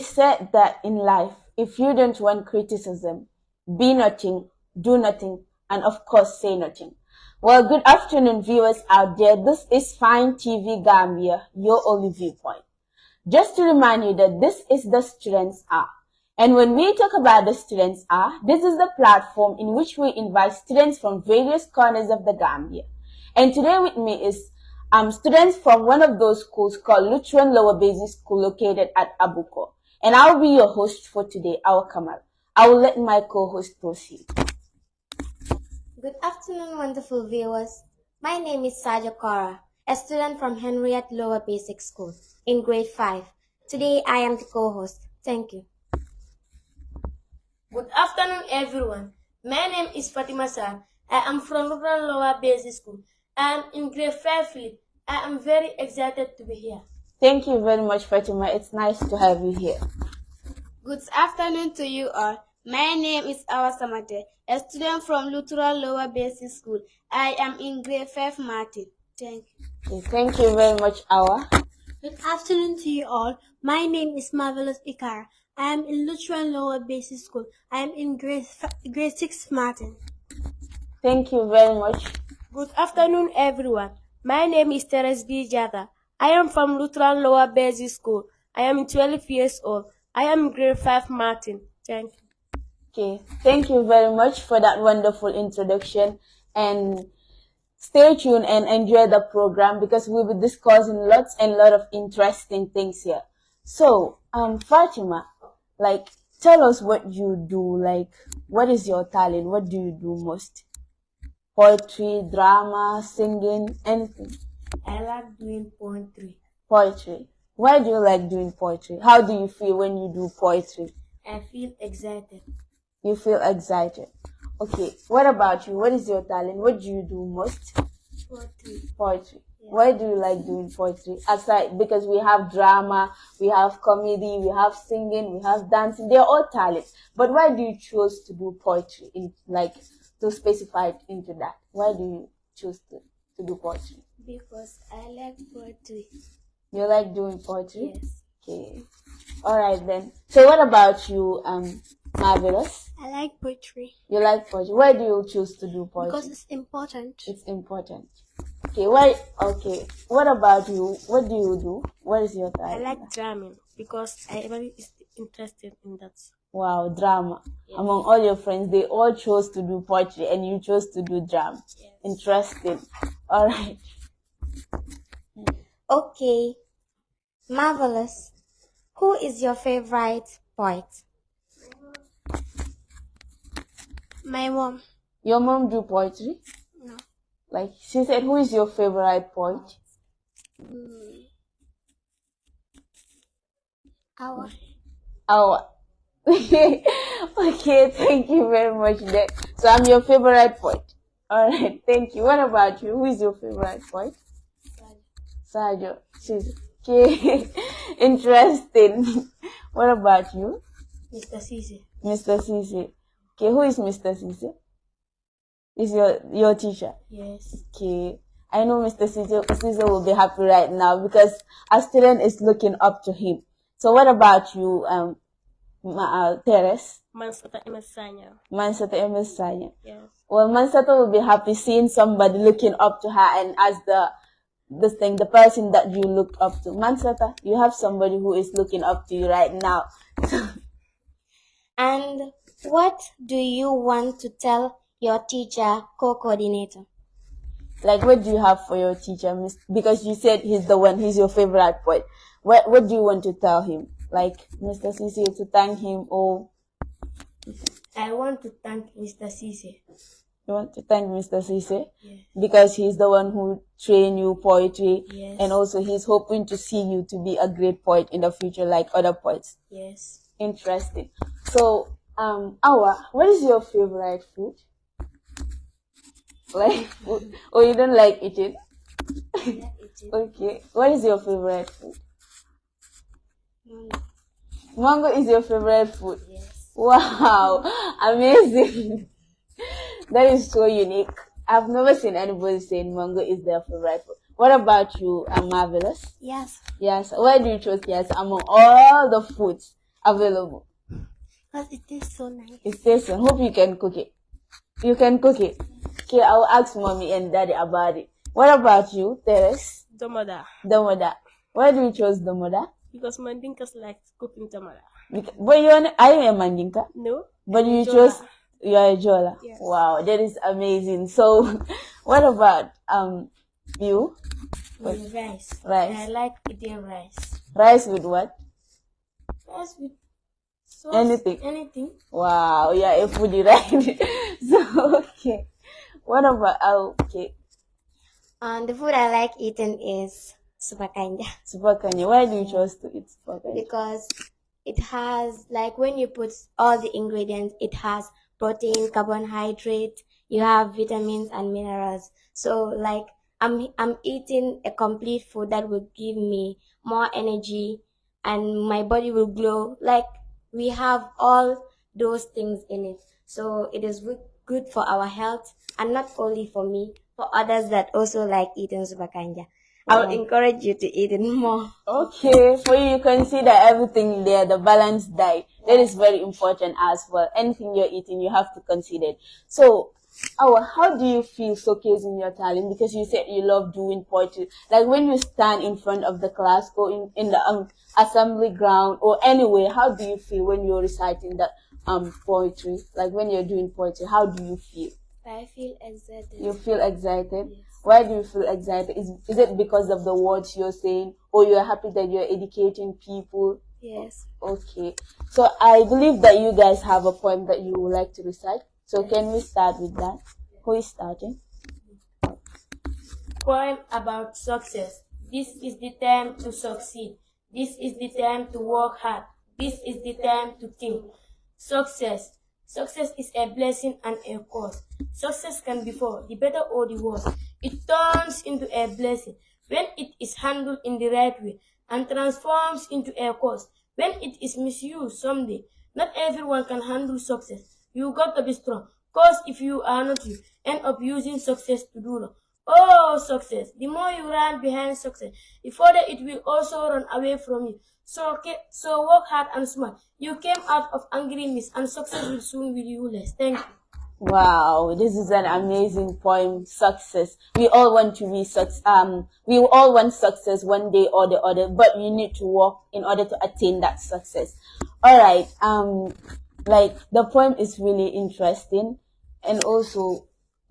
is said that in life, if you don't want criticism, be nothing, do nothing, and of course say nothing. Well, good afternoon, viewers out there. This is Fine TV Gambia, your only viewpoint. Just to remind you that this is the Students Hour. And when we talk about the Students Hour, this is the platform in which we invite students from various corners of the Gambia. And today with me is students from one of those schools called Lutheran Lower Basic School located at Abuko. And I'll be your host for today, Awa Kamal. I will let my co-host proceed. Good afternoon, wonderful viewers. My name is Saja Kora, a student from Henriette Lower Basic School in grade 5. Today I am the co-host. Thank you. Good afternoon, everyone. My name is Fatima Sar. I am from Lutheran Lower Basic School. I am in grade 5. I am very excited to be here. Thank you very much, Fatima. It's nice to have you here. Good afternoon to you all. My name is Awa Samate, a student from Lutheran Lower Basic School. I am in grade 5 Martin. Thank you. Okay, thank you very much, Awa. Good afternoon to you all. My name is Marvelous Ikara. I am in Lutheran Lower Basic School. I am in grade 6 Martin. Thank you very much. Good afternoon, everyone. My name is Teres B. Jata. I am from Lutheran Lower Basic School. I am 12 years old. I am in grade 5 Martin. Thank you. Okay, thank you very much for that wonderful introduction, and stay tuned and enjoy the program because we'll be discussing lots and lot of interesting things here. So, Fatima, tell us what you do, what is your talent? What do you do most? Poetry, drama, singing, anything? I like doing poetry. Poetry. Why do you like doing poetry? How do you feel when you do poetry? I feel excited. You feel excited. Okay, what about you? What is your talent? What do you do most? Poetry. Poetry. Yeah. Why do you like doing poetry? Aside, because we have drama, we have comedy, we have singing, we have dancing. They're all talents. But why do you choose to do poetry? To specify it into that. Why do you choose to do poetry? Because I like poetry. You like doing poetry? Yes. Okay. All right then. So what about you, Marvelous? I like poetry. You like poetry. Why do you choose to do poetry? Because it's important. It's important. Okay, why? Okay. What about you? What do you do? What is your talent? I like drumming because I am very interested in that. Wow, drama. Yes. Among all your friends, they all chose to do poetry and you chose to do drama. Yes. Interesting. All right. Okay. Marvelous. Who is your favorite poet? My mom. Your mom do poetry? No. She said, who is your favorite poet? Awa. Awa. Okay, thank you very much. Then. So I'm your favorite poet. All right, thank you. What about you? Who is your favorite poet? Sajo. She's okay. Interesting. What about you? Mr. Cisse. Mr. Cisse. Okay, who is Mr. Cisse? Is your teacher? Yes. Okay. I know Mr. Cisse will be happy right now because a student is looking up to him. So what about you, Teres? Mansata Emesanya. Mansata Emesanya. Yes. Well, Mansata will be happy seeing somebody looking up to her and as the person that you looked up to. Mansata, you have somebody who is looking up to you right now. And what do you want to tell your teacher, co-coordinator? What do you have for your teacher? Because you said he's your favorite poet. What do you want to tell him? Mr. Cisse, to thank him or? I want to thank Mr. Cisse. You want to thank Mr. Cisse? Yes. Because he's the one who trained you poetry. Yes. And also he's hoping to see you to be a great poet in the future like other poets. Yes. Interesting. So, Awa, what is your favorite food? Or you don't like eating? Okay. What is your favorite food? Mango. Mango is your favorite food? Yes. Wow. Amazing. That is so unique. I've never seen anybody saying mango is their favorite food. What about you, Marvelous? Yes. Yes. Why do you choose yes among all the foods? available? Because it tastes so nice. It tastes so. Hope you can cook it. You can cook it. Okay, I'll ask mommy and daddy about it. What about you, Teres? Domoda. Domoda. Why do you choose Domoda? Because Mandinkas like cooking domoda. But are you a Mandinka? No. But you Jola. chose, you are a Jola. Yes. Wow, that is amazing. So, what about you? Rice. Rice. I like eating rice. Rice with what? Rice with sauce. Anything. Anything. Wow, yeah, a foodie, right? So, okay. What about, okay, The food I like eating is supakanja Supakanya. Why do you choose to eat Supakanya? because it has, like, when you put all the ingredients, it has protein, carbohydrate, you have vitamins and minerals. So, like, I'm eating a complete food that will give me more energy and my body will glow. Like, we have all those things in it. So it is good for our health, and not only for me, for others that also like eating supakanja. I would encourage you to eat it more. Okay, for you consider everything there, the balanced diet. That is very important as well. Anything you're eating, you have to consider it. So, how do you feel showcasing your talent? Because you said you love doing poetry. Like when you stand in front of the class, go in the assembly ground or anywhere, how do you feel when you're reciting the poetry? Like when you're doing poetry, how do you feel? I feel excited. You feel excited? Yes. Why do you feel excited? Is it because of the words you're saying, or you're happy that you're educating people? Yes. Okay. So I believe that you guys have a poem that you would like to recite. So can we start with that? Who is starting? Poem about success. This is the time to succeed. This is the time to work hard. This is the time to think. Success. Success is a blessing and a curse. Success can be for the better or the worse. It turns into a blessing when it is handled in the right way and transforms into a curse when it is misused someday. Not everyone can handle success. You got to be strong. Cause if you are not, you end up using success to do wrong. Oh, success. The more you run behind success, the further it will also run away from you. So work hard and smart. You came out of angriness and success will soon be useless. Thank you. Wow, this is an amazing poem. Success. We all want to be we all want success one day or the other, but you need to work in order to attain that success. All right. Like the poem is really interesting, and also,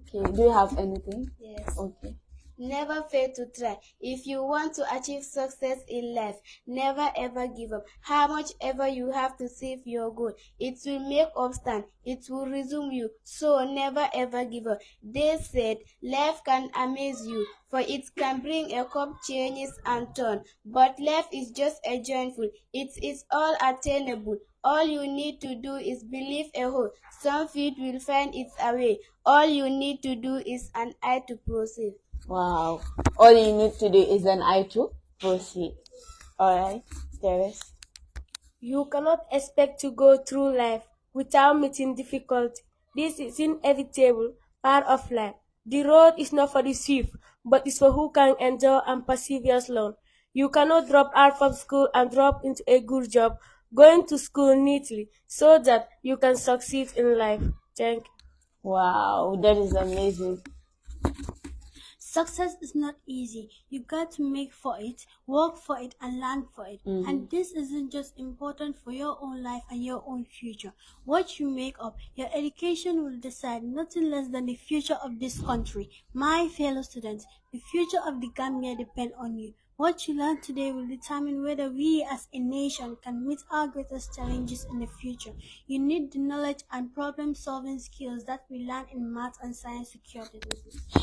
okay. Do you have anything? Yes. Okay. Never fail to try. If you want to achieve success in life, never ever give up. How much ever you have to save your goal, it will make up stand. It will resume you. So never ever give up. They said life can amaze you, for it can bring a cup changes and turn. But life is just a joyful. It is all attainable. All you need to do is believe a whole. Some feet will find its way. All you need to do is an eye to proceed. Wow. All you need to do is an eye to proceed. All right, Teres. You cannot expect to go through life without meeting difficulty. This is inevitable part of life. The road is not for the swift, but it's for who can endure and persevere long. You cannot drop out from school and drop into a good job, going to school neatly so that you can succeed in life. Thank you. Wow, that is amazing. Success is not easy. You got to make for it, work for it, and learn for it. And this isn't just important for your own life and your own future. What you make of your education will decide nothing less than the future of this country. My fellow students, the future of the Gambia depends on you. What you learn today will determine whether we as a nation can meet our greatest challenges in the future. You need the knowledge and problem-solving skills that we learn in math and science security.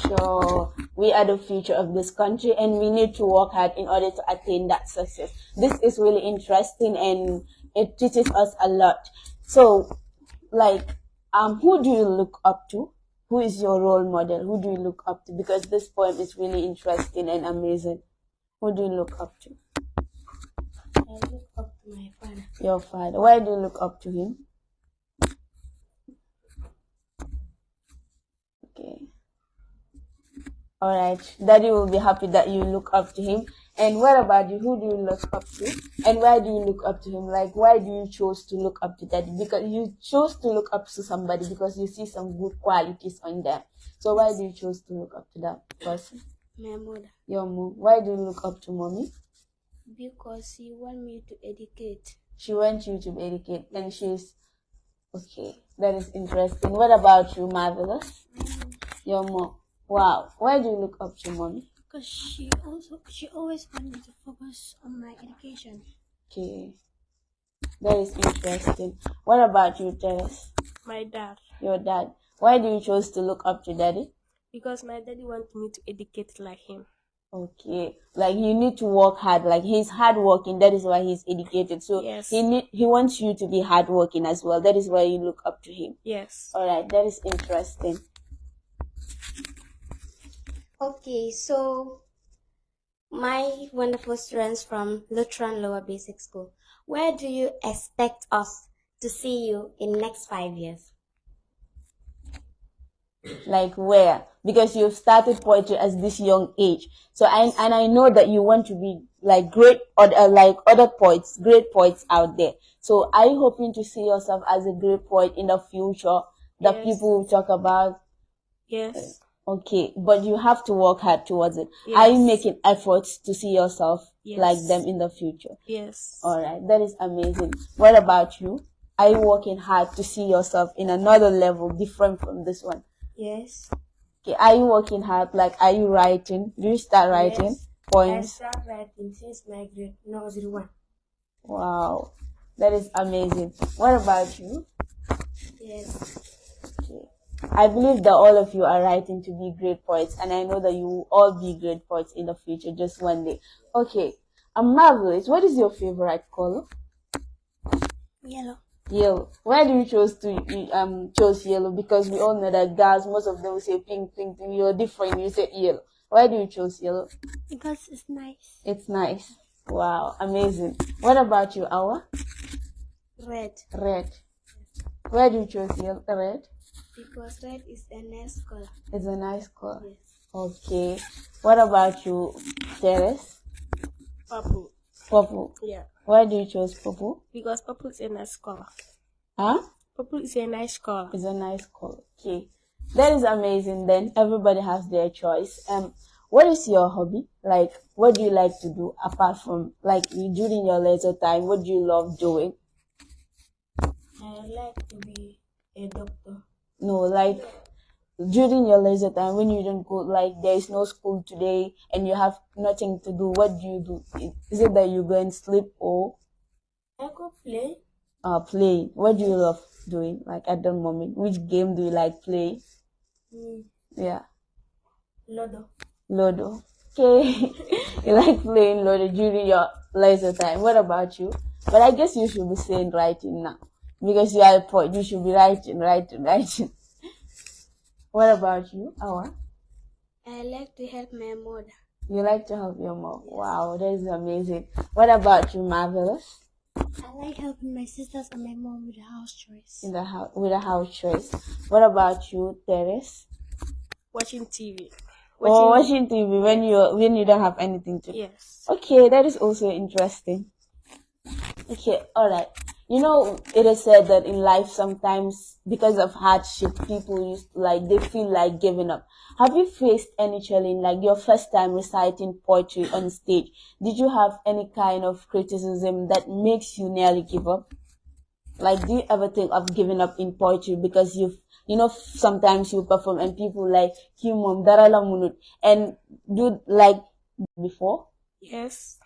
Sure, we are the future of this country, and we need to work hard in order to attain that success. This is really interesting, and it teaches us a lot. So, like, who do you look up to? Who is your role model? Who do you look up to? Because this poem is really interesting and amazing. Who do you look up to? I look up to my father. Your father. Why do you look up to him? Okay. All right. Daddy will be happy that you look up to him. And what about you? Who do you look up to? And why do you look up to him? Like, why do you choose to look up to daddy? Because you chose to look up to somebody because you see some good qualities on them. So why do you choose to look up to that person? My mother. Your mom. Why do you look up to mommy? Because she want me to educate. She wants you to educate, and she's okay. That is interesting. What about you, Marvelous? Your mom. Wow. Why do you look up to mommy? Because she always wanted me to focus on my education. Okay. That is interesting. What about you, Teres? My dad. Your dad. Why do you choose to look up to daddy? Because my daddy wants me to educate like him. Okay. Like you need to work hard. Like he's hardworking. That is why he's educated. So Yes. he wants you to be hardworking as well. That is why you look up to him. Yes. All right. That is interesting. Okay, so my wonderful students from Lutheran Lower Basic School, where do you expect us to see you in next 5 years? Like where? Because you've started poetry at this young age. So I know that you want to be like great or like other poets, great poets out there. So are you hoping to see yourself as a great poet in the future that Yes. people will talk about? Yes. Okay, but you have to work hard towards it. Are you Yes. making efforts to see yourself Yes. like them in the future? Yes. All right, that is amazing. What about you? Are you working hard to see yourself in another level different from this one? Yes. Okay, are you working hard? Like, are you writing? Do you start writing Yes. I poems? start writing since my grade nursery 1. Wow, that is amazing. What about you? Yes. Okay. I believe that all of you are writing to be great poets, and I know that you will all be great poets in the future, just one day. Okay, Marvelous. What is your favorite color? Yellow. Yellow. Why do you chose yellow? Because we all know that guys, most of them will say pink, pink, pink. You're different. You say yellow. Why do you choose yellow? Because it's nice. It's nice. Wow, amazing. What about you, Awa? Red. Red. Why do you choose yellow? Red. Because red is a nice color. It's a nice color. Yes. Okay. What about you, Teres? Purple. Purple. Yeah. Why do you choose purple? Because purple is a nice color. Huh? Purple is a nice color. It's a nice color. Okay. That is amazing then. Everybody has their choice. What is your hobby? Like, what do you like to do apart from, like, during your leisure time? What do you love doing? I like to be a doctor. No, like, during your leisure time, when you don't go, like, there is no school today and you have nothing to do, what do you do? Is it that you go and sleep or I go play. play? What do you love doing, like, at the moment? Which game do you like play? Yeah. Lodo. Ludo. Okay. You like playing Ludo during your leisure time. What about you? But I guess you should be saying writing now. Because you are a poet. You should be writing. What about you, Awa? I like to help my mother. You like to help your mom. Wow, that is amazing. What about you, Marvelous? I like helping my sisters and my mom with the house chores. In the house with a house choice. What about you, Teres? Watching TV. Watching TV when you don't have anything to do. Yes. Okay, that is also interesting. Okay, all right. You know, it is said that in life sometimes because of hardship, people they feel like giving up. Have you faced any challenge, like your first time reciting poetry on stage? Did you have any kind of criticism that makes you nearly give up? Like, do you ever think of giving up in poetry because sometimes you perform and people like, Humum, Darala Munut, and do like before? Yes.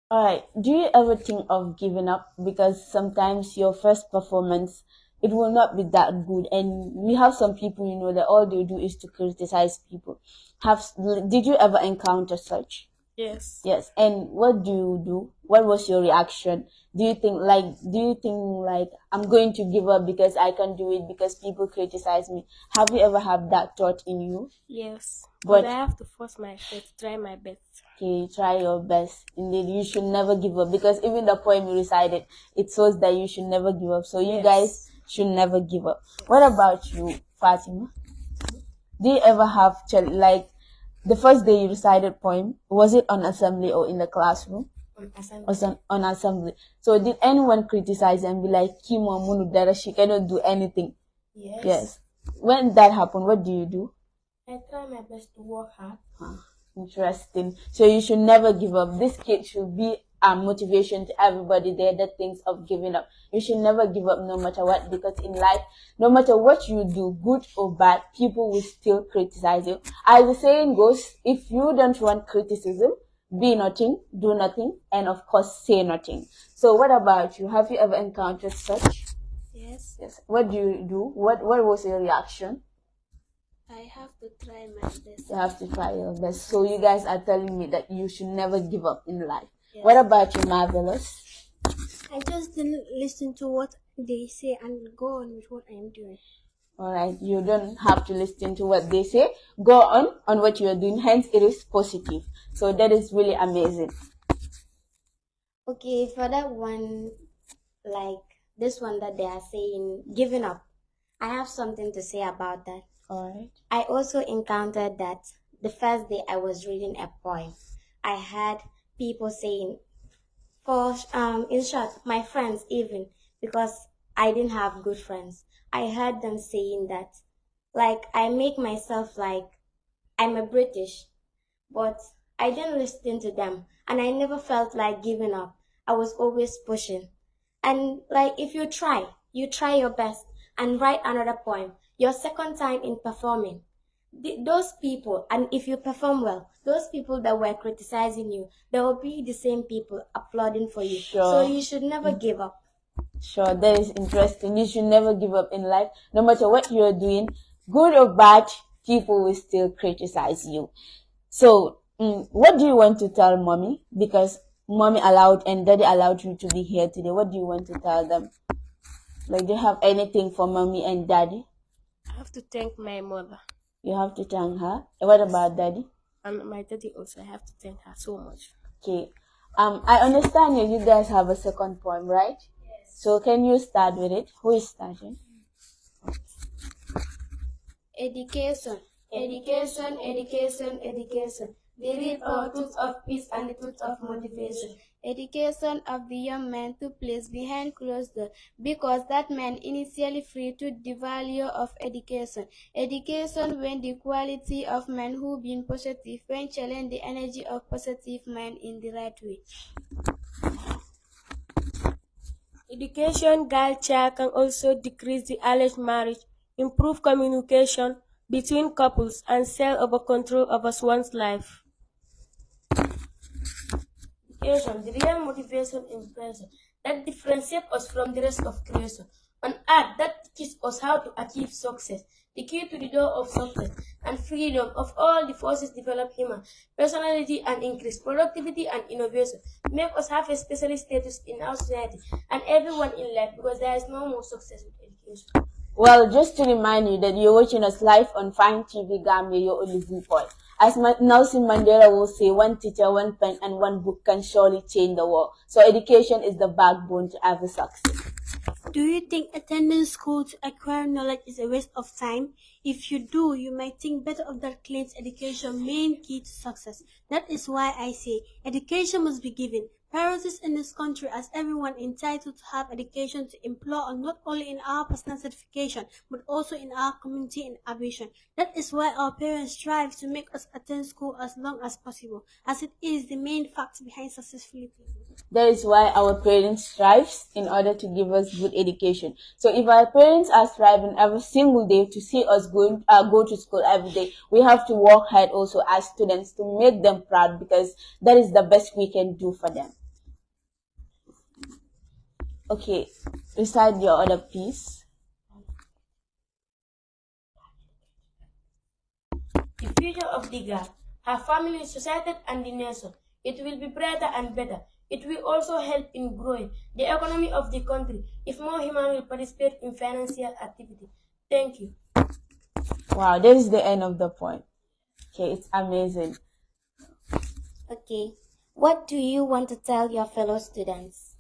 Alright, do you ever think of giving up because sometimes your first performance, it will not be that good, and we have some people, that all they do is to criticize people. Did you ever encounter such? Yes. Yes, and what do you do? What was your reaction? Do you think like I'm going to give up because I can't do it because people criticize me? Have you ever had that thought in you? Yes. But- But I have to force myself to try my best. Okay, try your best. Indeed, you should never give up because even the poem you recited, it shows that you should never give up. So you Yes. guys should never give up. What about you, Fatima? Do you ever have The first day you recited poem, was it on assembly or in the classroom? On assembly. On assembly. So did anyone criticize and be like, Kimo Munudara, she cannot do anything? Yes. When that happened, what do you do? I try my best to work hard. Interesting. So you should never give up. This kid should be a motivation to everybody there that thinks of giving up. You should never give up no matter what, because in life, no matter what you do, good or bad, people will still criticize you. As the saying goes, if you don't want criticism, be nothing, do nothing, and of course say nothing. So what about you? Have you ever encountered such? Yes. Yes. What do you do? What was your reaction? I have to try my best. You have to try your best. So you guys are telling me that you should never give up in life. Yes. What about you, Marvelous? I just didn't listen to what they say and go on with what I am doing. All right, you don't have to listen to what they say. Go on what you are doing. Hence, it is positive. So that is really amazing. Okay, for that one, like this one that they are saying, giving up, I have something to say about that. All right. I also encountered that the first day I was reading a poem. I had people saying, in short, my friends even, because I didn't have good friends, I heard them saying that, like, I make myself like I'm a British, but I didn't listen to them, and I never felt like giving up. I was always pushing. And like, if you try your best and write another poem, your second time in performing, those people, and if you perform well, those people that were criticizing you, they will be the same people applauding for you. Sure. So you should never give up. Sure, that is interesting. You should never give up in life. No matter what you are doing, good or bad, people will still criticize you. So, what do you want to tell mommy? Because mommy allowed and daddy allowed you to be here today. What do you want to tell them? Like, do you have anything for mommy and daddy? I have to thank my mother. You have to thank her. What about daddy? And my daddy also. I have to thank her so much. Okay. I understand you guys have a second poem, right? Yes. So can you start with it? Who is starting? Education, education, education, education. The real truth of peace and the truth of motivation. Education of the young man took place behind closed doors because that man initially free to the value of education. Education when the quality of man who been positive when challenge the energy of positive man in the right way. Education girl child can also decrease the early marriage, improve communication between couples, and sell over control over one's life. Education, the real motivation in person that differentiates us from the rest of creation. An art that teaches us how to achieve success, the key to the door of success and freedom of all the forces develop human personality and increase productivity and innovation, make us have a special status in our society and everyone in life, because there is no more success with education. Well, just to remind you that you're watching us live on Fine TV Gambia, your only viewpoint. As Nelson Mandela will say, one teacher, one pen, and one book can surely change the world. So education is the backbone to every success. Do you think attending school to acquire knowledge is a waste of time? If you do, you might think better of that claims education main key to success. That is why I say education must be given priorities in this country, as everyone entitled to have education to employ on not only in our personal certification but also in our community and ambition. That is why our parents strive to make us attend school as long as possible, as it is the main factor behind successfully people. That is why our parents strive in order to give us good education. So if our parents are striving every single day to see us go to school every day, we have to work hard also as students to make them proud, because that is the best we can do for them. Okay, recite your other piece. The future of the girl, her family, society, and the nation. It will be brighter and better. It will also help in growing the economy of the country if more human will participate in financial activity. Thank you. Wow, that is the end of the point. Okay, it's amazing. Okay, what do you want to tell your fellow students?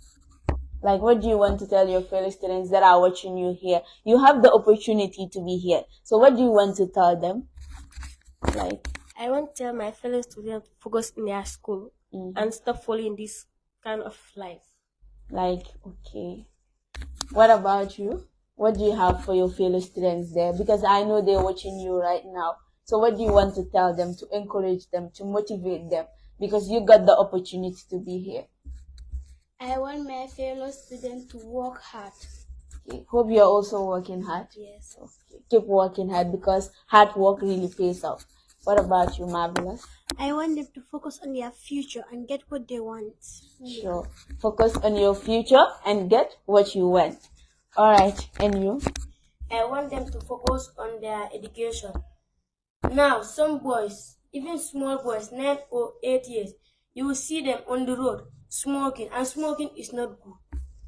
Like, what do you want to tell your fellow students that are watching you here? You have the opportunity to be here. So what do you want to tell them? Like, I want to tell my fellow students to focus in their school and stop following this kind of life. Like, okay. What about you? What do you have for your fellow students there? Because I know they're watching you right now. So what do you want to tell them, to encourage them, to motivate them? Because you got the opportunity to be here. I want my fellow students to work hard. Okay. Hope you're also working hard. Yes. Okay. Keep working hard because hard work really pays off. What about you, Marvelous? I want them to focus on their future and get what they want. Sure. Focus on your future and get what you want. All right. And you? I want them to focus on their education. Now, some boys, even small boys, 9 or 8 years, you will see them on the road smoking, and smoking is not good.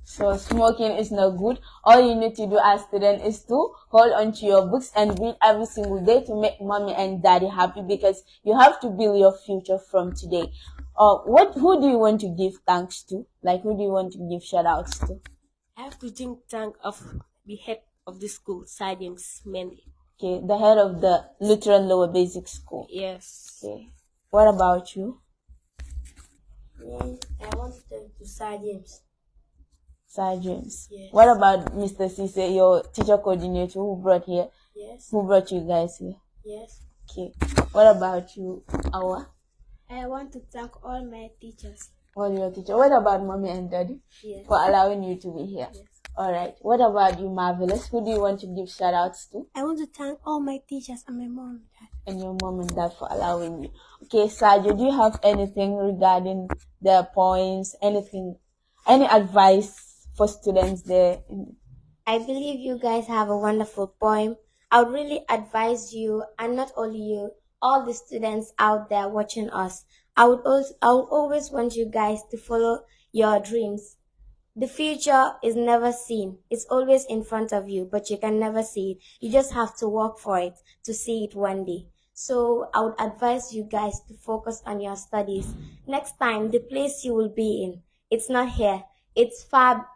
So smoking is not good. All you need to do as student is to hold on to your books and read every single day to make mommy and daddy happy, because you have to build your future from today. Who do you want to give thanks to? Like, who do you want to give shout outs to? I have to give thanks of the head of the school, Sir James mainly. Okay, the head of the Lutheran Lower Basic School. Yes. Okay. What about you? I want to thank to Sir James. Sir James. Yes. What about Mr. Cisse, your teacher coordinator who brought here? Yes. Who brought you guys here? Yes. Okay. What about you, Awa? I want to thank all my teachers. All your teacher. What about mommy and daddy? Yes. For allowing you to be here. Yes. All right. What about you, Marvelous? Who do you want to give shout outs to? I want to thank all my teachers and my mom and dad. And your mom and dad for allowing you. Okay, Sajo, do you have anything regarding the points? Anything, any advice for students there? I believe you guys have a wonderful poem. I would really advise you, and not only you, all the students out there watching us. I would always want you guys to follow your dreams. The future is never seen. It's always in front of you, but you can never see it. You just have to work for it to see it one day. So I would advise you guys to focus on your studies. Next time, the place you will be in, it's not here. It's far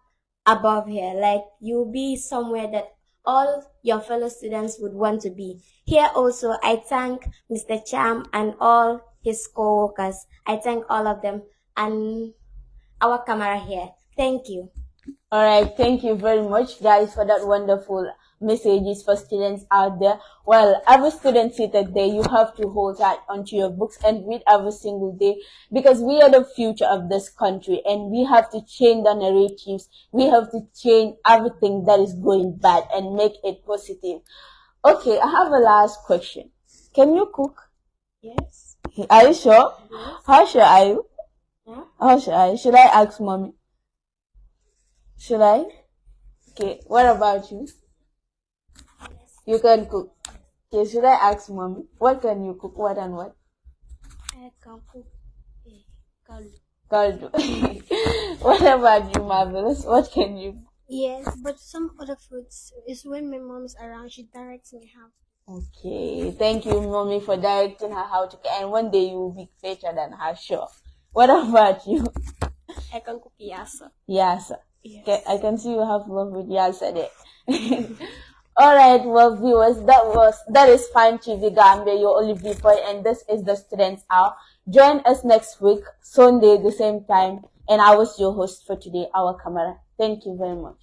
above here. Like, you'll be somewhere that all your fellow students would want to be. Here also, I thank Mr. Cham and all his co-workers. I thank all of them and our camera here. Thank you. All right. Thank you very much, guys, for that wonderful messages for students out there. Well, every student seated there, you have to hold tight onto your books and read every single day, because we are the future of this country and we have to change the narratives. We have to change everything that is going bad and make it positive. Okay, I have a last question. Can you cook? Yes. Are you sure? Yes. How sure are you? Yeah. How sure are you? Should I ask mommy? Should I? Okay, what about you? You can cook. Okay, should I ask mommy? What can you cook? What and what? I can cook caldo. Caldo. What about you, Marvelous? What can you? Yes, but some other foods is when my mom is around, she directs me how. Okay, thank you, mommy, for directing her how to cook. And one day you will be greater than her, sure. What about you? I can cook yassa. Yassa. Yes. Okay, I can see you have love with Yassa there. All right, well, viewers, that is Fine TV Gambia, your only viewpoint, and this is the Students Hour. Join us next week, Sunday, the same time, and I was your host for today, our camera. Thank you very much.